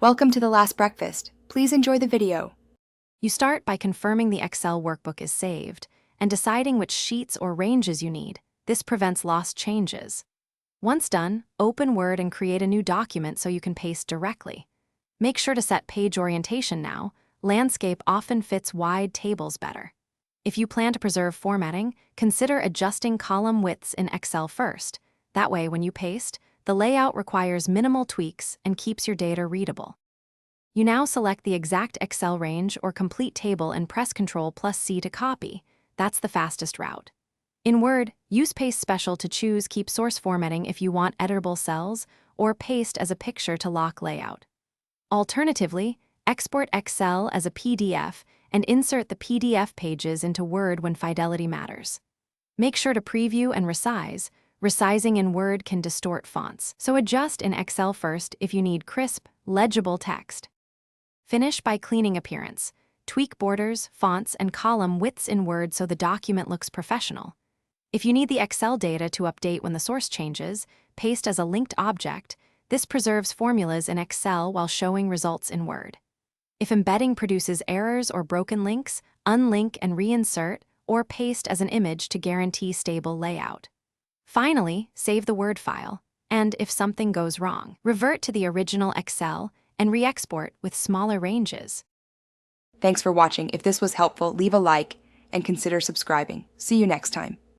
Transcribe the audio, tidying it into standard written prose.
Welcome to the last breakfast. Please enjoy the video. You start by confirming the Excel workbook is saved and deciding which sheets or ranges you need. This prevents lost changes. Once done, open Word and create a new document so you can paste directly. Make sure to set page orientation now. Landscape often fits wide tables better. If you plan to preserve formatting, consider adjusting column widths in Excel first. That way, when you paste, the layout requires minimal tweaks and keeps your data readable. You now select the exact Excel range or complete table and press Ctrl+C to copy. That's the fastest route. In Word, use Paste Special to choose Keep Source Formatting if you want editable cells, or Paste as a picture to lock layout. Alternatively, export Excel as a PDF and insert the PDF pages into Word when fidelity matters. Make sure to preview and resize. Resizing in Word can distort fonts, so adjust in Excel first if you need crisp, legible text. Finish by cleaning appearance. Tweak borders, fonts, and column widths in Word so the document looks professional. If you need the Excel data to update when the source changes, paste as a linked object. This preserves formulas in Excel while showing results in Word. If embedding produces errors or broken links, unlink and reinsert, or paste as an image to guarantee stable layout. Finally, save the Word file, and if something goes wrong, revert to the original Excel and re-export with smaller ranges. Thanks for watching. If this was helpful, leave a like and consider subscribing. See you next time.